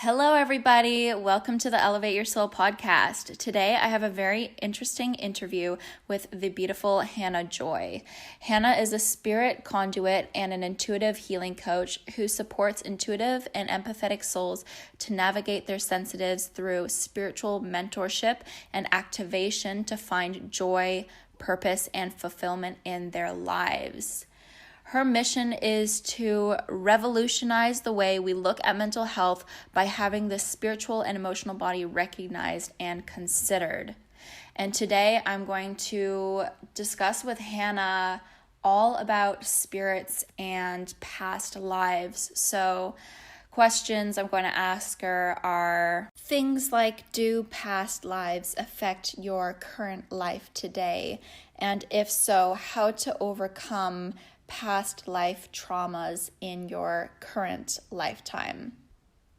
Hello, everybody. Welcome to the Elevate Your Soul podcast. Today, I have a very interesting interview with the beautiful Hannah Joy. Hannah is a spirit conduit and an intuitive healing coach who supports intuitive and empathetic souls to navigate their sensitives through spiritual mentorship and activation to find joy, purpose, and fulfillment in their lives. Her mission is to revolutionize the way we look at mental health by having the spiritual and emotional body recognized and considered. And today I'm going to discuss with Hannah all about spirits and past lives. So questions I'm going to ask her are things like, do past lives affect your current life today? And if so, how to overcome past life traumas in your current lifetime.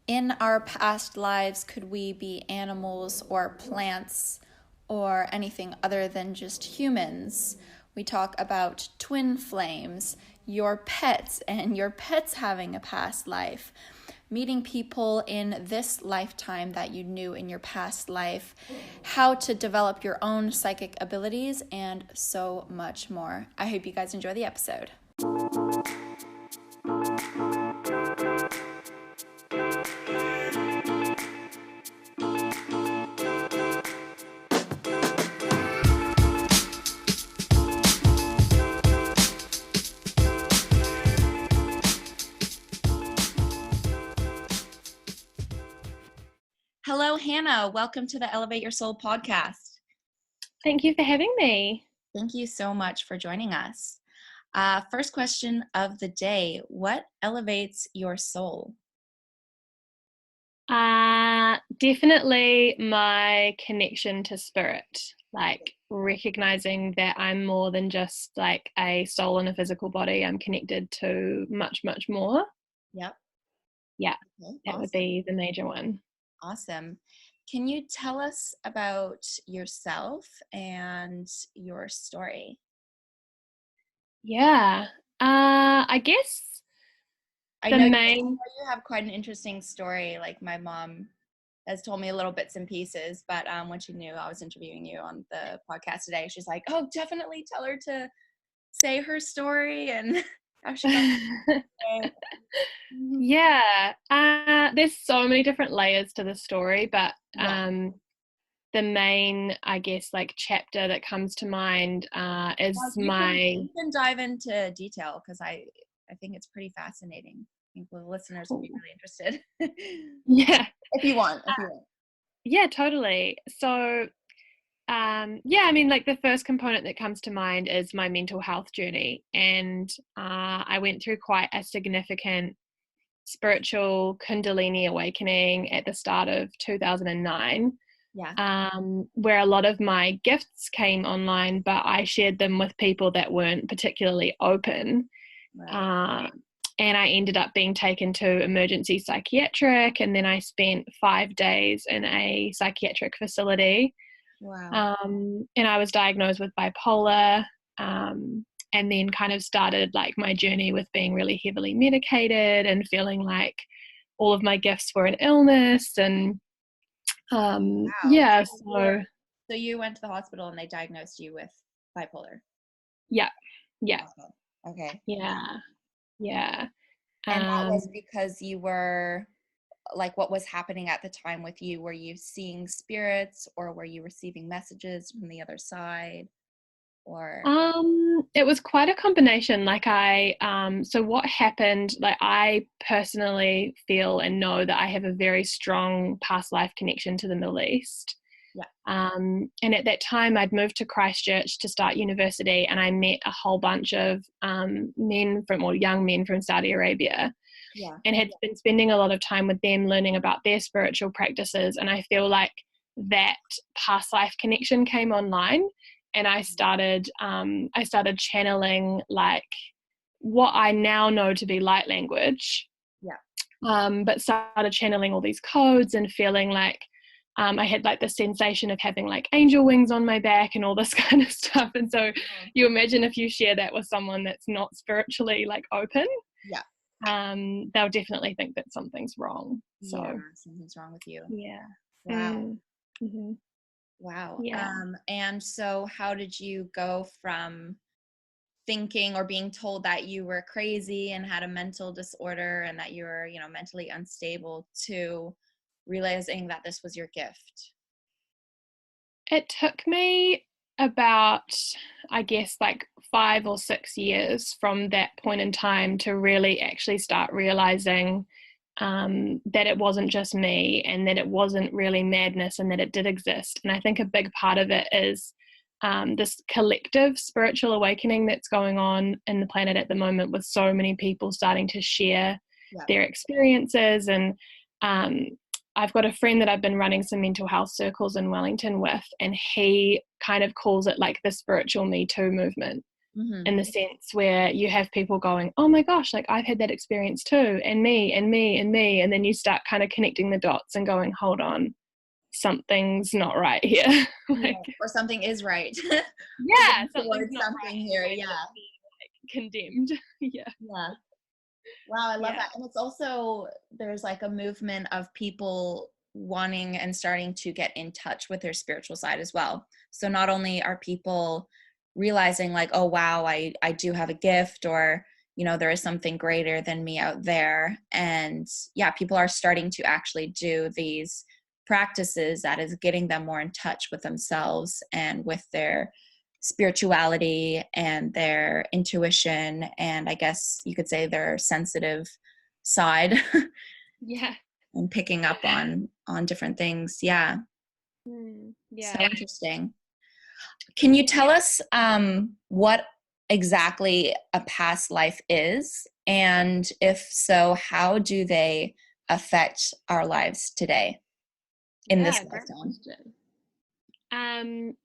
In our past lives, could we be animals or plants or anything other than just humans? We talk about twin flames, your pets, and your pets having a past life, meeting people in this lifetime that you knew in your past life, how to develop your own psychic abilities, and so much more. I hope you guys enjoy the episode. Hello, Hannah. Welcome to the Elevate Your Soul podcast. Thank you for having me. Thank you so much for joining us. First question of the day, what elevates your soul? Definitely my connection to spirit, like recognizing that I'm more than just like a soul in a physical body. I'm connected to much, much more. Yep. Yeah, Okay, that awesome. would be the major one. Awesome. Can you tell us about yourself and your story? Yeah, I guess I the know main... you have quite an interesting story. Like my mom has told me little bits and pieces, but when she knew I was interviewing you on the podcast today, she's like, "Oh, definitely tell her to say her story and how she got it." Yeah, there's so many different layers to the story, but the main, I guess, like chapter that comes to mind is you can dive into detail because I think it's pretty fascinating. I think the listeners will be really interested. Yeah. If you want. Yeah, totally. So, I mean, like the first component that comes to mind is my mental health journey. And I went through quite a significant spiritual Kundalini awakening at the start of 2009. Yeah. Where a lot of my gifts came online, but I shared them with people that weren't particularly open. Right. And I ended up being taken to emergency psychiatric, and then I spent 5 days in a psychiatric facility. Wow. And I was diagnosed with bipolar, and then kind of started like my journey with being really heavily medicated and feeling like all of my gifts were an illness. And Wow. yeah, so you went to the hospital and they diagnosed you with bipolar. Yeah. Awesome. Okay. Yeah. And that was because you were like, what was happening at the time with you? Were you seeing spirits or were you receiving messages from the other side? Or it was quite a combination. Like so what happened, like I personally feel and know that I have a very strong past life connection to the Middle East. Yeah. And at that time I'd moved to Christchurch to start university, and I met a whole bunch of young men from Saudi Arabia. Yeah. And had been spending a lot of time with them, learning about their spiritual practices. And I feel like that past life connection came online, and I started channeling like what I now know to be light language. Yeah. But started channeling all these codes and feeling like I had like the sensation of having like angel wings on my back and all this kind of stuff. And so you imagine if you share that with someone that's not spiritually like open. Yeah. they'll definitely think that something's wrong. So Yeah, something's wrong with you. yeah. Wow. Mm-hmm. Wow. Yeah. And so how did you go from thinking or being told that you were crazy and had a mental disorder and that you were, mentally unstable to realizing that this was your gift? It took me about, I guess, like 5 or 6 years from that point in time to really actually start realizing that it wasn't just me and that it wasn't really madness and that it did exist. And I think a big part of it is this collective spiritual awakening that's going on in the planet at the moment, with so many people starting to share their experiences. And um, I've got a friend that I've been running some mental health circles in Wellington with, and he kind of calls it like the spiritual Me Too movement, in the sense where you have people going, oh my gosh, like I've had that experience too, and me, and me, and me. And then you start kind of connecting the dots and going, hold on, something's not right here. Yeah, or something is right. Yeah, something's towards not something right here. being, Yeah. like, condemned. Yeah. Yeah. Wow, I love Yeah. that. And it's also, there's like a movement of people wanting and starting to get in touch with their spiritual side as well. So not only are people realizing like, oh wow, I do have a gift, or there is something greater than me out there. And yeah, people are starting to actually do these practices that is getting them more in touch with themselves and with their spirituality and their intuition, and I guess you could say their sensitive side. Yeah. And picking up on different things. Yeah. Yeah. So interesting. Can you tell us what exactly a past life is, and if so, how do they affect our lives today in this Great lifetime? question.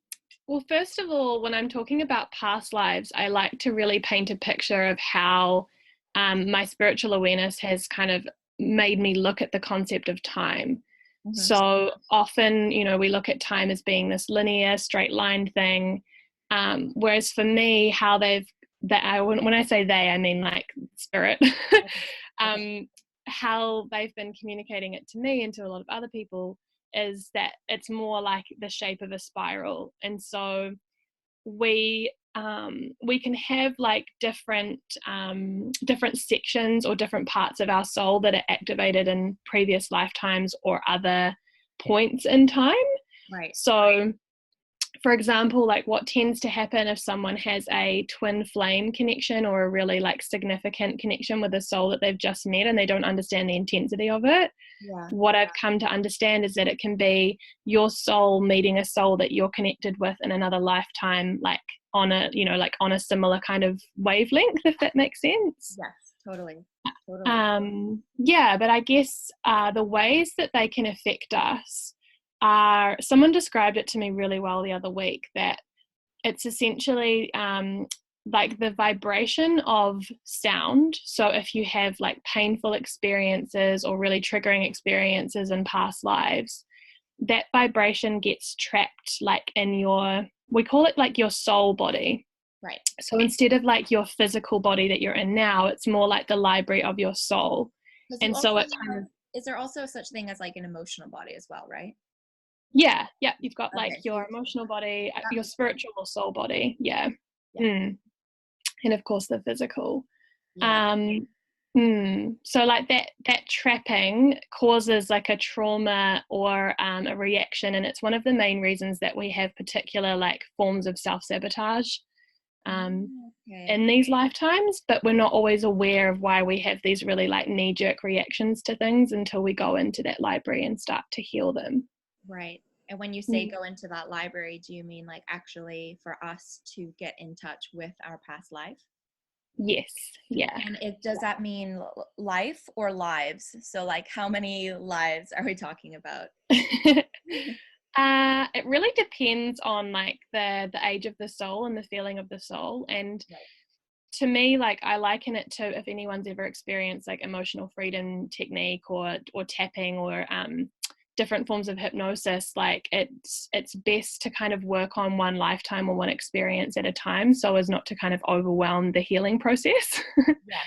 Well, first of all, when I'm talking about past lives, I like to really paint a picture of how my spiritual awareness has kind of made me look at the concept of time. So often, we look at time as being this linear, straight line thing. Whereas for me, how when I say they, I mean like spirit, how they've been communicating it to me and to a lot of other people is that it's more like the shape of a spiral. And so we can have like different sections or different parts of our soul that are activated in previous lifetimes or other points in time. Right. So for example, like what tends to happen if someone has a twin flame connection or a really like significant connection with a soul that they've just met and they don't understand the intensity of it. Yeah. What I've come to understand is that it can be your soul meeting a soul that you're connected with in another lifetime, like on a similar kind of wavelength, if that makes sense. Yes, totally. Yeah, but I guess the ways that they can affect us are, someone described it to me really well the other week, that it's essentially like the vibration of sound. So if you have like painful experiences or really triggering experiences in past lives, that vibration gets trapped like in we call it like your soul body. Right. So instead of like your physical body that you're in now, it's more like the library of your soul. And so it kind of, is there also such thing as like an emotional body as well, right? yeah, you've got like Okay. your emotional body, your spiritual or soul body, yeah. And of course the physical. So like that trapping causes like a trauma or a reaction, and it's one of the main reasons that we have particular like forms of self-sabotage in these lifetimes, but we're not always aware of why we have these really like knee-jerk reactions to things until we go into that library and start to heal them. Right. And when you say go into that library, do you mean like actually for us to get in touch with our past life? Yes. Yeah. And does that mean life or lives? So like how many lives are we talking about? It really depends on like the age of the soul and the feeling of the soul. And to me, like I liken it to, if anyone's ever experienced like emotional freedom technique or tapping or different forms of hypnosis, like it's best to kind of work on one lifetime or one experience at a time, so as not to kind of overwhelm the healing process. Yes.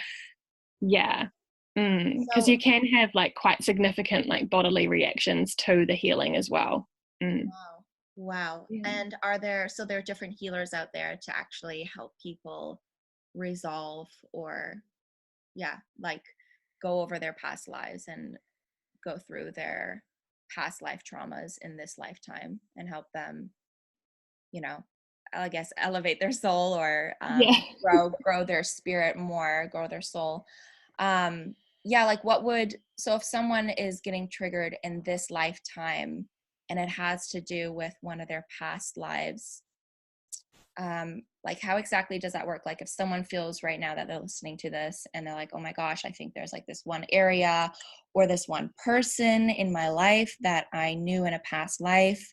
Yeah. Because So, you can have like quite significant like bodily reactions to the healing as well. Mm. wow. Wow. Yeah. And so there are different healers out there to actually help people resolve or, yeah, like go over their past lives and go through their past life traumas in this lifetime and help them, you know, I guess elevate their soul or Yeah. grow their spirit more, grow their soul. Um, yeah, like so if someone is getting triggered in this lifetime and it has to do with one of their past lives, like how exactly does that work? Like if someone feels right now that they're listening to this and they're like, oh my gosh, I think there's like this one area or this one person in my life that I knew in a past life,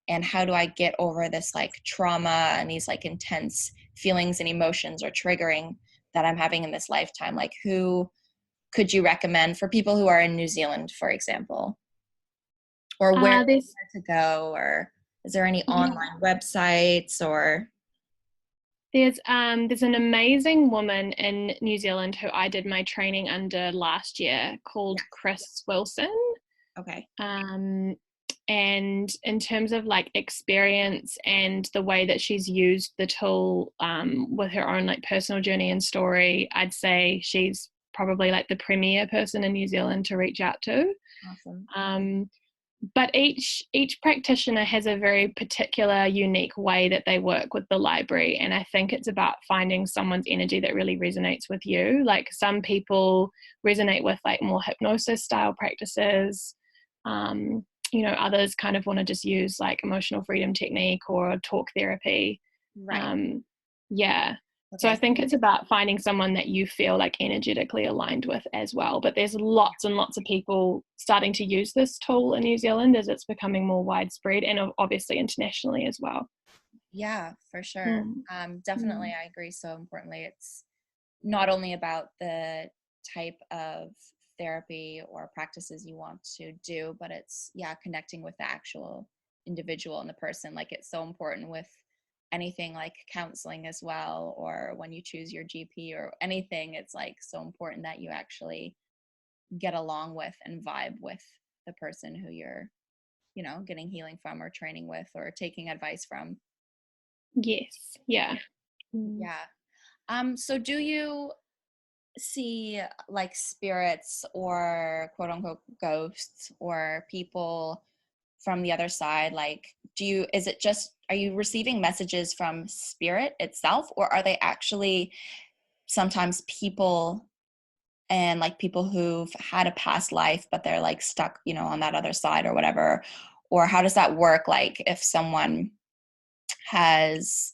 and how do I get over this like trauma and these like intense feelings and emotions or triggering that I'm having in this lifetime? Like who could you recommend for people who are in New Zealand, for example, or There's to go, or is there any yeah. online websites or? There's an amazing woman in New Zealand who I did my training under last year called Yeah. Chris Wilson. Okay. Um, and in terms of like experience and the way that she's used the tool with her own like personal journey and story, I'd say she's probably like the premier person in New Zealand to reach out to. Awesome. But each practitioner has a very particular unique way that they work with the library, and I think it's about finding someone's energy that really resonates with you. Like some people resonate with like more hypnosis style practices. um, Others kind of want to just use like emotional freedom technique or talk therapy. Right. um, yeah, so I Okay. think it's about finding someone that you feel like energetically aligned with as well. But there's lots and lots of people starting to use this tool in New Zealand as it's becoming more widespread, and obviously internationally as well. Yeah, for sure. Mm. Definitely, Mm. I agree. So importantly, it's not only about the type of therapy or practices you want to do, but it's, yeah, connecting with the actual individual and the person. Like it's so important with anything like counseling as well, or when you choose your GP or anything, it's like so important that you actually get along with and vibe with the person who you're, getting healing from or training with or taking advice from. Yes. Yeah. Mm. Yeah. So do you see like spirits or quote unquote ghosts or people from the other side? Like, are you receiving messages from spirit itself, or are they actually sometimes people and like people who've had a past life, but they're like stuck, on that other side or whatever? Or how does that work? Like if someone has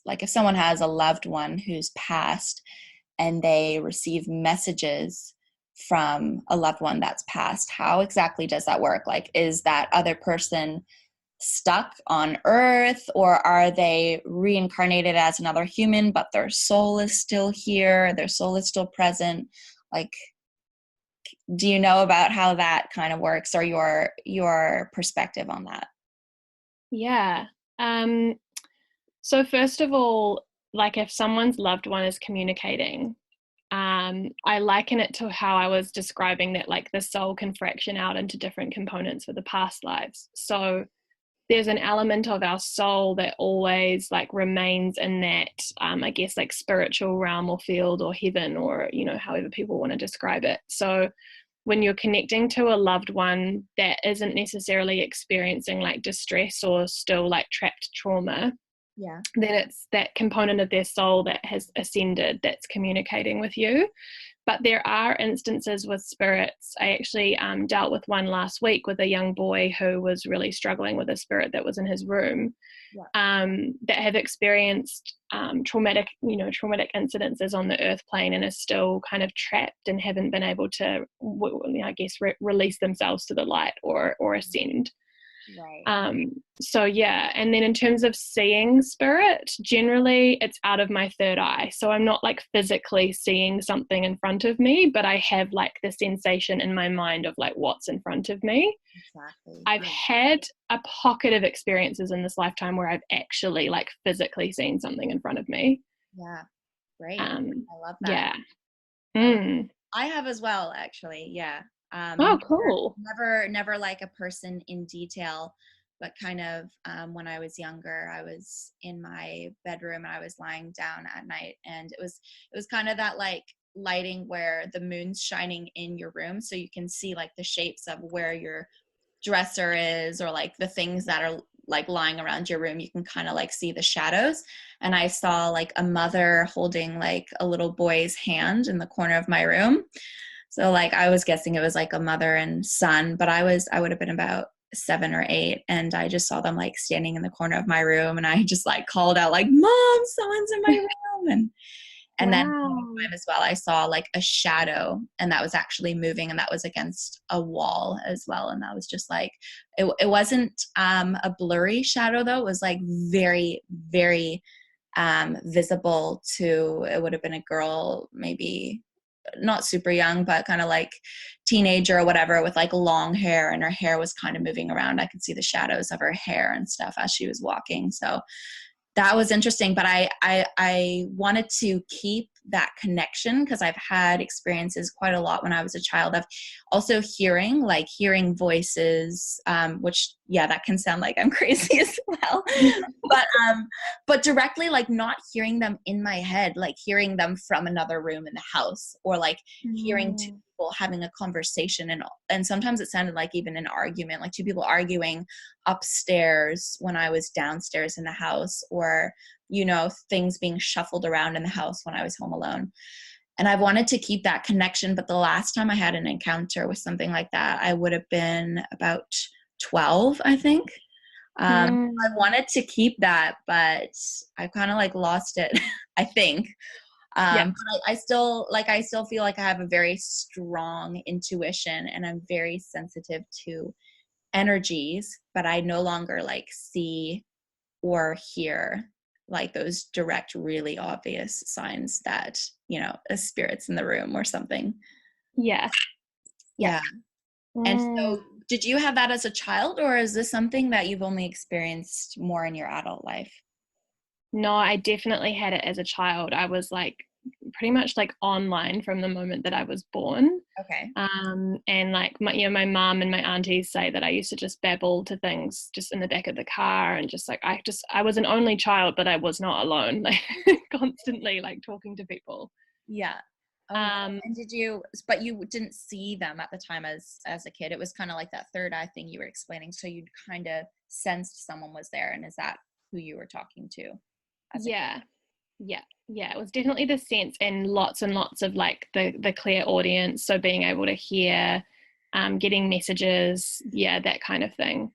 a loved one who's passed and they receive messages from a loved one that's passed, how exactly does that work? Like, is that other person stuck on earth, or are they reincarnated as another human but their soul is still here, their soul is still present? Like, do you know about how that kind of works, or your perspective on that? Yeah. Um, so first of all, like if someone's loved one is communicating, I liken it to how I was describing that like the soul can fraction out into different components for the past lives. So there's an element of our soul that always like remains in that, I guess, like spiritual realm or field or heaven, or however people want to describe it. So when you're connecting to a loved one that isn't necessarily experiencing like distress or still like trapped trauma, Yeah. then it's that component of their soul that has ascended that's communicating with you. But there are instances with spirits. I actually dealt with one last week with a young boy who was really struggling with a spirit that was in his room, Yeah. that have experienced traumatic incidences on the earth plane and are still kind of trapped and haven't been able to, I guess, release themselves to the light or ascend. Right. So yeah, and then in terms of seeing spirit, generally it's out of my third eye. So I'm not like physically seeing something in front of me, but I have like the sensation in my mind of like what's in front of me. Exactly. I've Yeah. had a pocket of experiences in this lifetime where I've actually like physically seen something in front of me. Yeah. Great. Um, I love that. yeah. I love Mm. I have as well, actually. Yeah. Oh, Never, cool. never like a person in detail, but kind of when I was younger, I was in my bedroom and I was lying down at night, and it was kind of that like lighting where the moon's shining in your room, so you can see like the shapes of where your dresser is, or like the things that are like lying around your room. You can kind of like see the shadows, and I saw like a mother holding like a little boy's hand in the corner of my room. So like I was guessing it was like a mother and son, but I would have been about 7 or 8, and I just saw them like standing in the corner of my room, and I just like called out like, "Mom, someone's in my room!" And then one Wow. time as well, I saw like a shadow, and that was actually moving, and that was against a wall as well. And that was just like, it wasn't a blurry shadow though. It was like very, very visible to, it would have been a girl, maybe not super young, but kind of like teenager or whatever, with like long hair, and her hair was kind of moving around. I could see the shadows of her hair and stuff as she was walking. So that was interesting, but I wanted to keep that connection because I've had experiences quite a lot when I was a child of also hearing voices, which yeah, that can sound like I'm crazy as well, but directly, like not hearing them in my head, like hearing them from another room in the house, or like hearing two Mm. people having a conversation, and sometimes it sounded like even an argument, like two people arguing upstairs when I was downstairs in the house, or things being shuffled around in the house when I was home alone. And I've wanted to keep that connection, but the last time I had an encounter with something like that, I would have been about 12, I think. I Mm. wanted to keep that, but I kind of like lost it, I think. Yeah. But I still feel like I have a very strong intuition, and I'm very sensitive to energies, but I no longer like see or hear like those direct, really obvious signs that, a spirit's in the room or something. Yeah. Yeah. Yeah. And Mm. so, did you have that as a child, or is this something that you've only experienced more in your adult life? No, I definitely had it as a child. I was like pretty much like online from the moment that I was born. Okay. And like my mom and my aunties say that I used to just babble to things just in the back of the car, and just like I was an only child, but I was not alone, like constantly like talking to people. Yeah. Oh, wow. Um, And but you didn't see them at the time as a kid. It was kind of like that third eye thing you were explaining. So you'd kind of sensed someone was there. And is that who you were talking to as a kid? yeah, yeah, it was definitely the sense, and lots of like the clear audience, so being able to hear, getting messages, yeah, that kind of thing.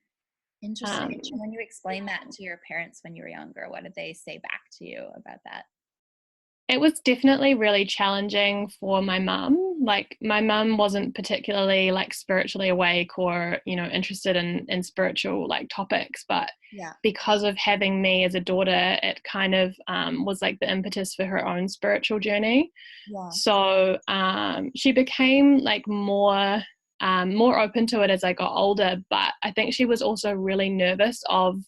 Interesting. Um, And when you explained that to your parents when you were younger, what did they say back to you about that? It was definitely really challenging for my mum. Like my mum wasn't particularly like spiritually awake or, interested in spiritual like topics, but Yeah. because of having me as a daughter, it kind of was like the impetus for her own spiritual journey. Yeah. So she became like more open to it as I got older, but I think she was also really nervous of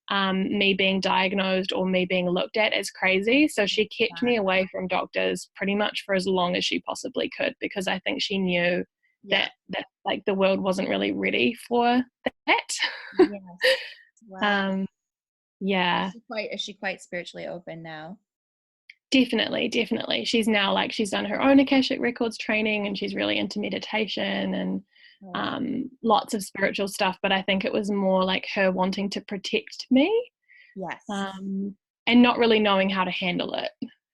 me being diagnosed or me being looked at as crazy. So she kept me away from doctors pretty much for as long as she possibly could, because I think she knew Yeah. that like the world wasn't really ready for that. Yes. Wow. um, yeah, Is she quite spiritually open now? definitely. She's done her own Akashic Records training, and she's really into meditation and Oh, wow. lots of spiritual stuff. But I think it was more like her wanting to protect me, Yes, um, and not really knowing how to handle it.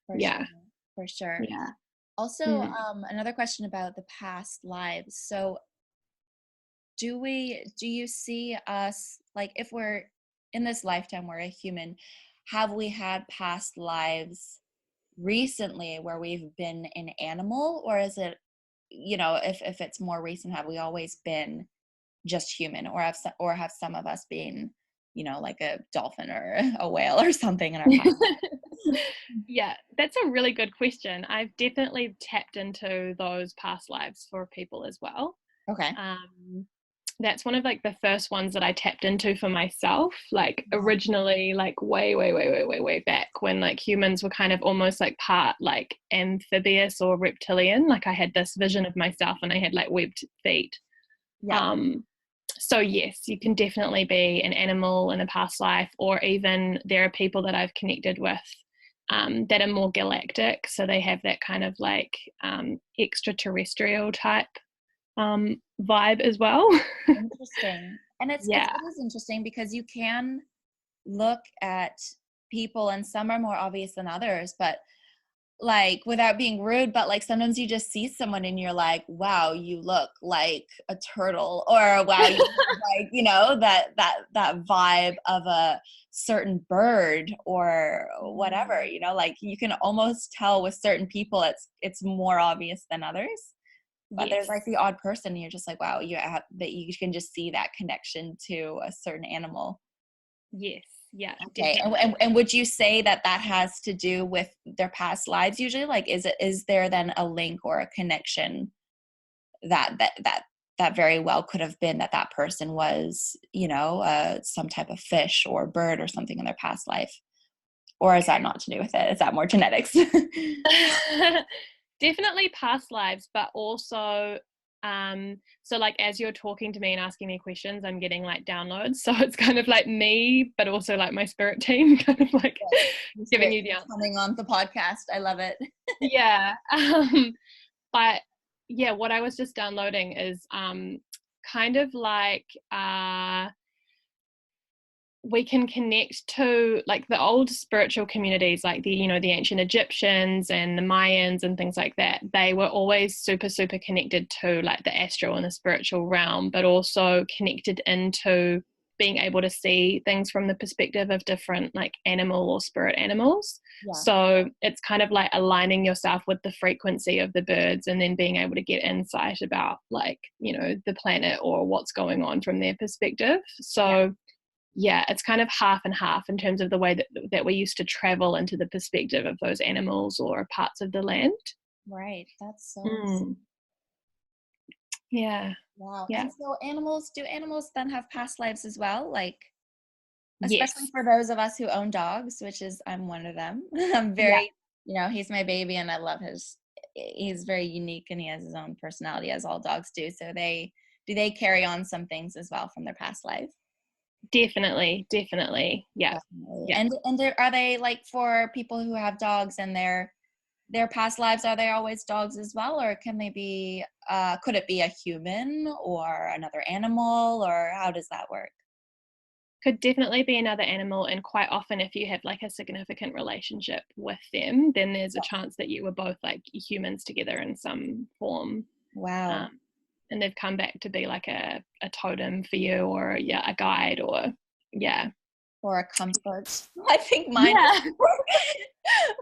for sure. Yeah, For sure. yeah. Also, Mm. another question about the past lives. So, do you see us, like, if we're in this lifetime, we're a human, have we had past lives recently where we've been an animal, or is it, if it's more recent, have we always been just human, or have some of us been, like a dolphin or a whale or something in our past? Yeah, that's a really good question. I've definitely tapped into those past lives for people as well. Okay. Um, that's one of like the first ones that I tapped into for myself, like originally, like way back when like humans were kind of almost like part like amphibious or reptilian. Like I had this vision of myself and I had like webbed feet. Yeah. So yes, you can definitely be an animal in a past life, or even there are people that I've connected with that are more galactic, so they have that kind of like extraterrestrial type vibe as well. Interesting. And it Yeah. is interesting because you can look at people and some are more obvious than others, but like without being rude, but like sometimes you just see someone and you're like, wow, you look like a turtle, or wow, you have like, you know, that vibe of a certain bird or whatever, you know, like you can almost tell with certain people it's more obvious than others. But there's Yes. like the odd person and you're just like, wow, you have that, you can just see that connection to a certain animal. Yes. Yeah, Okay. definitely. And would you say that that has to do with their past lives usually? Like, is there then a link or a connection that very well could have been that that person was, you know, some type of fish or bird or something in their past life? Or is that not to do with it? Is that more genetics? Definitely past lives, but also so like as you're talking to me and asking me questions, I'm getting like downloads. So it's kind of like me, but also like my spirit team kind of like Your giving spirit you the is answer. coming on the podcast. I love it. Yeah. But yeah, what I was just downloading is kind of like we can connect to like the old spiritual communities, like the, you know, the ancient Egyptians and the Mayans and things like that. They were always super connected to like the astral and the spiritual realm, but also connected into being able to see things from the perspective of different like animal or spirit animals. Yeah. So it's kind of like aligning yourself with the frequency of the birds and then being able to get insight about like, you know, the planet or what's going on from their perspective. Yeah. So yeah, it's kind of half and half in terms of the way that we used to travel into the perspective of those animals or parts of the land. Right. That's so Mm. Yeah, wow. yeah, And so animals, do animals then have past lives as well? Like, especially yes, for those of us who own dogs, which is I'm one of them. I'm yeah, very, you know, he's my baby and I love he's very unique and he has his own personality as all dogs do. So they carry on some things as well from their past life? definitely, yeah, Definitely. yeah. And are they like for people who have dogs and their past lives, are they always dogs as well, or can they be could it be a human or another animal, or how does that work? Could definitely be another animal, and quite often, if you have like a significant relationship with them, then there's a chance that you were both like humans together in some form. Wow. Um, and they've come back to be like a totem for you, or yeah, a guide, or yeah. Or a comfort. I think mine is Yeah.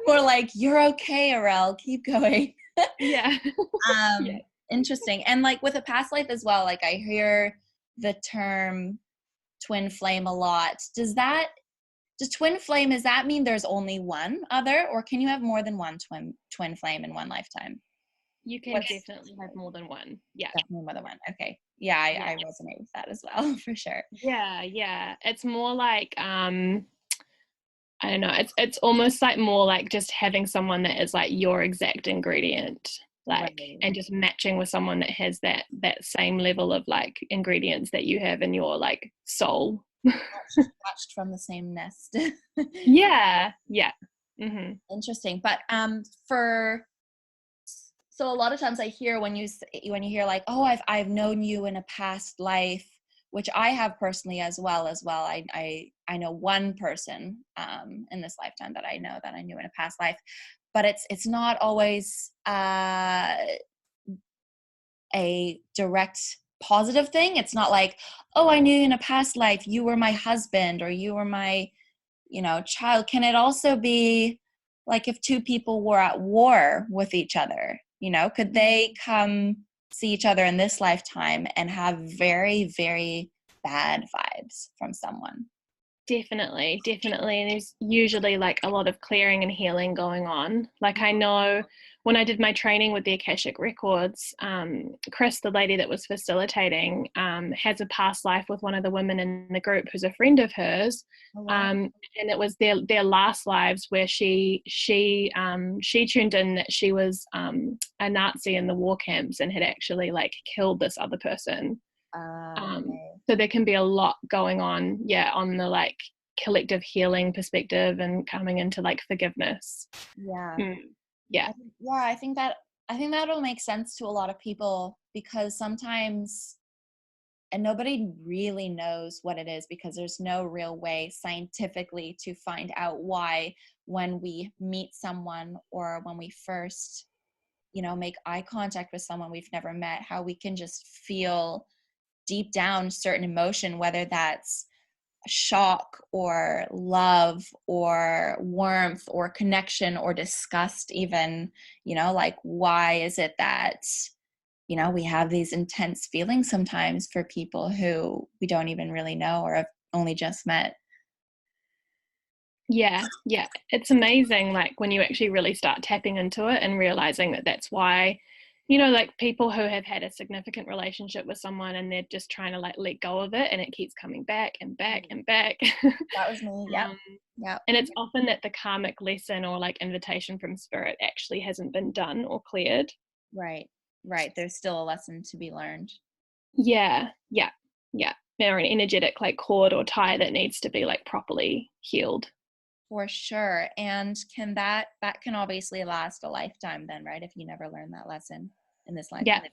more like, you're okay, Arel, keep going. Yeah. Yeah. um Interesting. And like with a past life as well, like I hear the term twin flame a lot. Does twin flame, does that mean there's only one other, or can you have more than one twin flame in one lifetime? You can What's definitely have more than one. Yeah. definitely more than one? Okay. Yeah, Yeah. I resonate with that as well, for sure. Yeah. Yeah. It's more like I don't know, it's almost like more like just having someone that is like your exact ingredient. Like Right. and just matching with someone that has that same level of like ingredients that you have in your like soul. Hatched from the same nest. Yeah. Yeah. Mhm. Interesting. But for so a lot of times I hear when you hear like, oh, I've known you in a past life, which I have personally as well. I know one person in this lifetime that I know that I knew in a past life, but it's not always a direct positive thing. It's not like, oh, I knew in a past life you were my husband or you were my, you know, child. Can it also be like if two people were at war with each other, you know, could they come see each other in this lifetime and have very bad vibes from someone? Definitely. And there's usually like a lot of clearing and healing going on. Like I know when I did my training with the Akashic Records, Chris, the lady that was facilitating, has a past life with one of the women in the group who's a friend of hers. Oh, wow. And it was their last lives where she tuned in that she was a Nazi in the war camps and had actually like killed this other person. Okay. So there can be a lot going on, yeah, on the like collective healing perspective and coming into like forgiveness. Yeah. Yeah. Yeah, I think that'll make sense to a lot of people because sometimes and nobody really knows what it is because there's no real way scientifically to find out why when we meet someone or when we first, make eye contact with someone we've never met, how we can just feel deep down certain emotion, whether that's shock or love or warmth or connection or disgust even, like why is it that we have these intense feelings sometimes for people who we don't even really know or have only just met. Yeah, yeah. It's amazing, like when you actually really start tapping into it and realizing that that's why, like people who have had a significant relationship with someone and they're just trying to like let go of it and it keeps coming back and back and back. That was me. Yep. um, Yep. and it's often that the karmic lesson or like invitation from spirit actually hasn't been done or cleared. Right. Right. There's still a lesson to be learned. Yeah, yeah, yeah. Or an energetic like cord or tie that needs to be like properly healed. For sure. And that can obviously last a lifetime then, right? If you never learn that lesson in this Yeah, lifetime.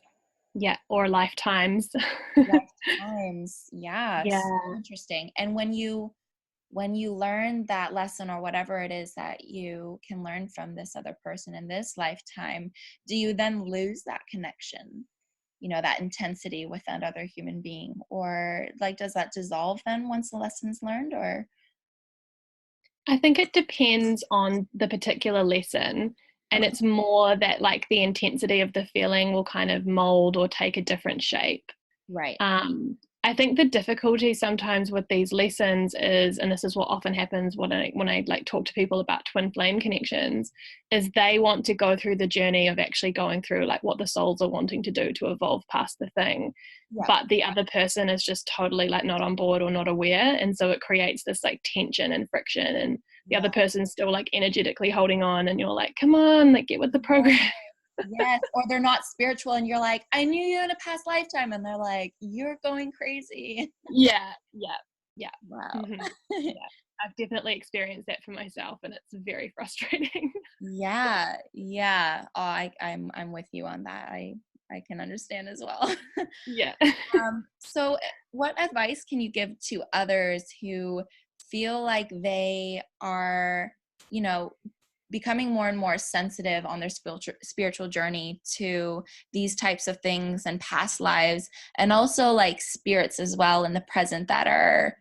yeah, or lifetimes. Lifetimes. Yeah. So Yeah. interesting. And when you learn that lesson or whatever it is that you can learn from this other person in this lifetime, do you then lose that connection? That intensity with that other human being, or like does that dissolve then once the lesson's learned? Or I think it depends on the particular lesson. And okay. it's more that like the intensity of the feeling will kind of mold or take a different shape. Right. I think the difficulty sometimes with these lessons is, and this is what often happens when I like talk to people about twin flame connections, is they want to go through the journey of actually going through like what the souls are wanting to do to evolve past the thing, Yeah. but the other person is just totally like not on board or not aware, and so it creates this like tension and friction, and the Yeah. other person's still like energetically holding on, and you're like, come on, like get with the program. Yes, or they're not spiritual and you're like, I knew you in a past lifetime, and they're like, you're going crazy. Yeah, yeah, yeah. Wow. Mm-hmm. Yeah, I've definitely experienced that for myself, and it's very frustrating. Yeah, yeah. Oh, I'm with you on that. I can understand as well. Yeah. So what advice can you give to others who feel like they are, you know, becoming more and more sensitive on their spiritual journey to these types of things and past lives, and also like spirits as well in the present that are,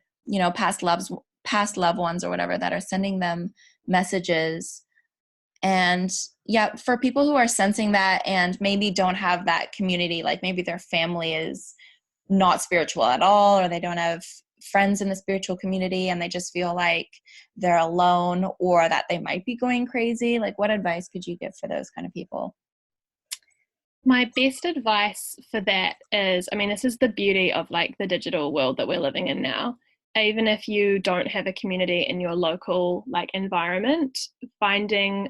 past loved ones or whatever that are sending them messages? And yeah, for people who are sensing that and maybe don't have that community, like maybe their family is not spiritual at all, or they don't have friends in the spiritual community and they just feel like they're alone or that they might be going crazy, like what advice could you give for those kind of people? My best advice for that is, I mean, this is the beauty of like the digital world that we're living in now. Even if you don't have a community in your local like environment, finding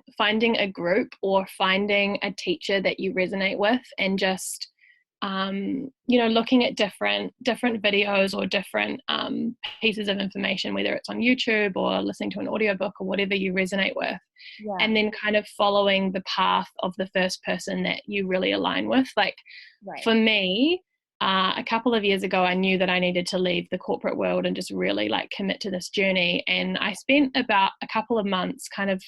a group or finding a teacher that you resonate with, and just looking at different videos or different pieces of information, whether it's on YouTube or listening to an audiobook or whatever you resonate with, Yeah. and then kind of following the path of the first person that you really align with. Like Right. for me, a couple of years ago, I knew that I needed to leave the corporate world and just really like commit to this journey. And I spent about a couple of months kind of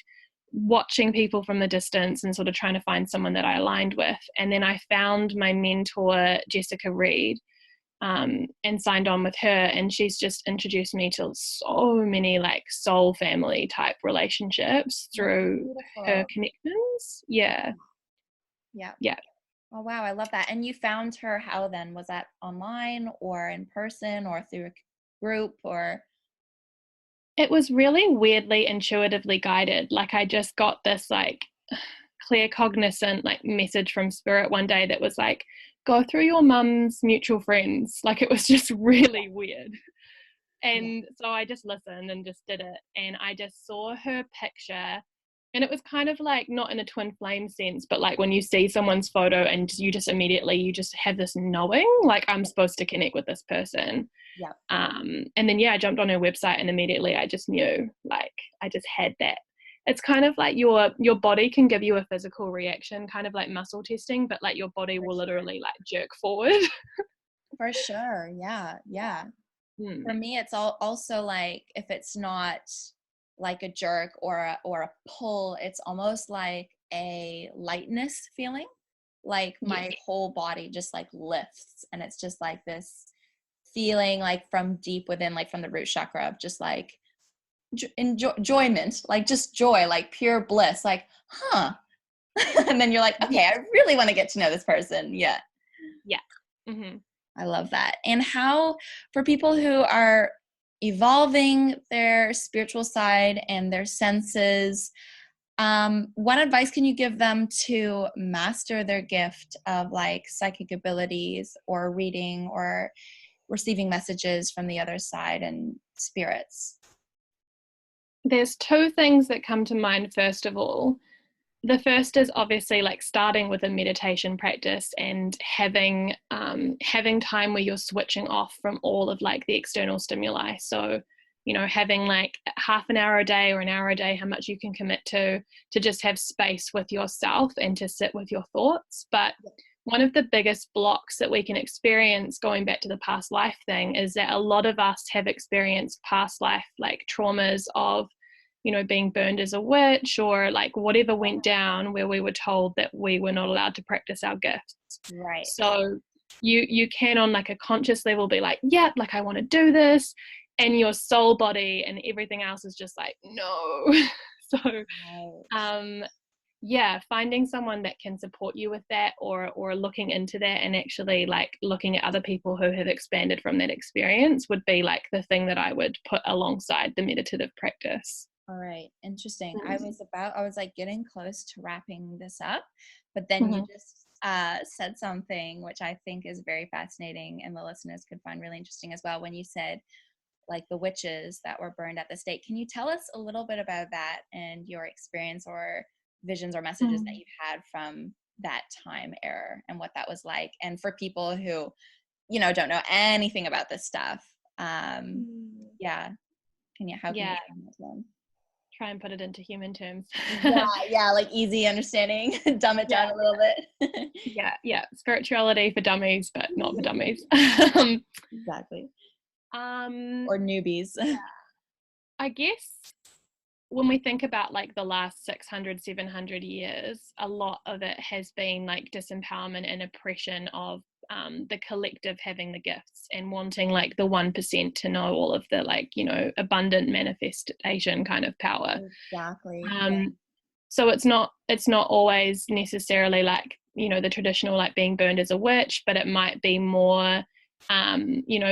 watching people from the distance and sort of trying to find someone that I aligned with. And then I found my mentor, Jessica Reed, and signed on with her. And she's just introduced me to so many like soul family type relationships That's through her beautiful. connections. Yeah. Yeah. Yeah. Oh wow, I love that. And you found her how then? Was that online or in person or through a group or? It was really weirdly intuitively guided. Like I just got this like clear cognizant like message from spirit one day that was like, go through your mum's mutual friends. Like it was just really weird. And so I just listened and just did it. And I just saw her picture. And it was kind of like, not in a twin flame sense, but like when you see someone's photo and you just immediately, you just have this knowing, like I'm supposed to connect with this person. Yeah. And then, I jumped on her website and immediately I just knew, like, I just had that. It's kind of like your body can give you a physical reaction, kind of like muscle testing, but like your body will literally like jerk forward. For sure. Yeah. Yeah. For me, it's also like, if it's not like a jerk or a pull, it's almost like a lightness feeling. Like my whole body just like lifts, and it's just like this feeling like from deep within, like from the root chakra, of just like enjoyment, like just joy, like pure bliss, like, and then you're like, okay, I really want to get to know this person. Yeah. I love that. And how, for people who are evolving their spiritual side and their senses, what advice can you give them to master their gift of like psychic abilities or reading or receiving messages from the other side and spirits? There's two things that come to mind. First of all, the first is obviously like starting with a meditation practice and having time where you're switching off from all of like the external stimuli. So, having like half an hour a day or an hour a day, how much you can commit to just have space with yourself and to sit with your thoughts. But one of the biggest blocks that we can experience, going back to the past life thing, is that a lot of us have experienced past life like traumas of being burned as a witch, or like whatever went down where we were told that we were not allowed to practice our gifts. Right. So you can, on like a conscious level, be like, yeah, like I want to do this, and your soul body and everything else is just like, no. So finding someone that can support you with that, or looking into that and actually like looking at other people who have expanded from that experience would be like the thing that I would put alongside the meditative practice. All right. Interesting. I was like getting close to wrapping this up, but then you just said something which I think is very fascinating and the listeners could find really interesting as well. When you said like the witches that were burned at the stake, can you tell us a little bit about that and your experience or visions or messages that you had from that time era and what that was like? And for people who, don't know anything about this stuff, how can you explain that to them? Try and put it into human terms. Like easy understanding. Dumb it down a little bit. Spirituality for dummies, but not for dummies. Exactly. Or newbies. I guess when we think about like the last 600, 700 years, a lot of it has been like disempowerment and oppression of the collective having the gifts and wanting like the 1% to know all of the like, abundant manifestation kind of power. Exactly. So it's not always necessarily like, the traditional like being burned as a witch, but it might be more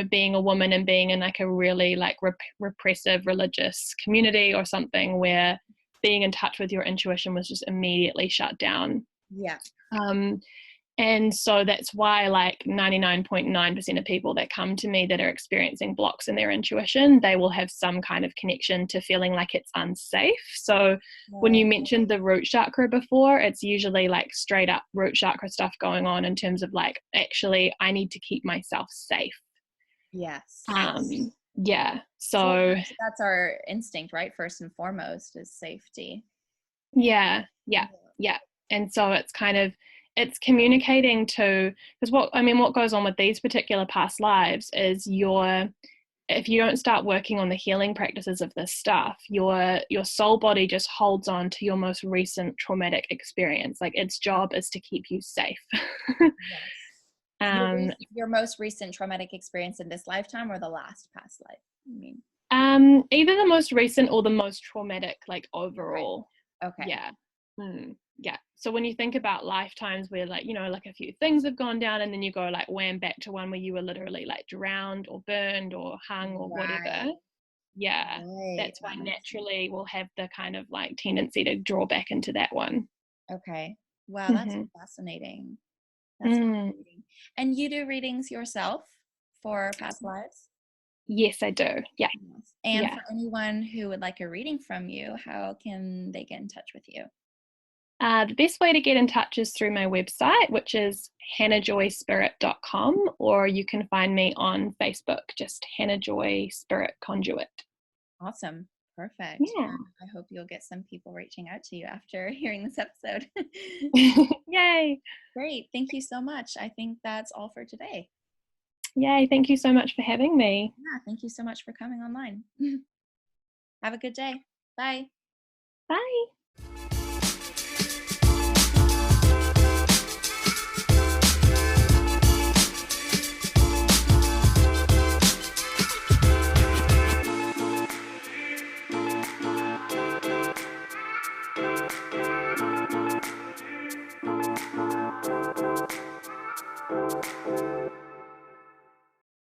being a woman and being in like a really like repressive religious community or something, where being in touch with your intuition was just immediately shut down. And so that's why like 99.9% of people that come to me that are experiencing blocks in their intuition, they will have some kind of connection to feeling like it's unsafe. So when you mentioned the root chakra before, it's usually like straight up root chakra stuff going on in terms of like, actually, I need to keep myself safe. Yes. So that's our instinct, right? First and foremost is safety. Yeah. And so it's kind of, it's communicating to, because what goes on with these particular past lives is if you don't start working on the healing practices of this stuff, your soul body just holds on to your most recent traumatic experience. Like its job is to keep you safe. Your most recent traumatic experience in this lifetime or the last past life? I mean, either the most recent or the most traumatic, like overall. Right. Okay. Yeah. So when you think about lifetimes where like, like a few things have gone down and then you go like wham back to one where you were literally like drowned or burned or hung or whatever. Yeah. That's why naturally we'll have the kind of like tendency to draw back into that one. Okay. Wow, that's Hmm. fascinating. That's fascinating. And you do readings yourself for past lives? Yes, I do. Yeah. Yes. And Yeah. for anyone who would like a reading from you, how can they get in touch with you? The best way to get in touch is through my website, which is hannahjoyspirit.com, or you can find me on Facebook, just Hannah Joy Spirit Conduit. Awesome. Perfect. Yeah. I hope you'll get some people reaching out to you after hearing this episode. Yay. Great. Thank you so much. I think that's all for today. Yay. Thank you so much for having me. Yeah, thank you so much for coming online. Have a good day. Bye. Bye.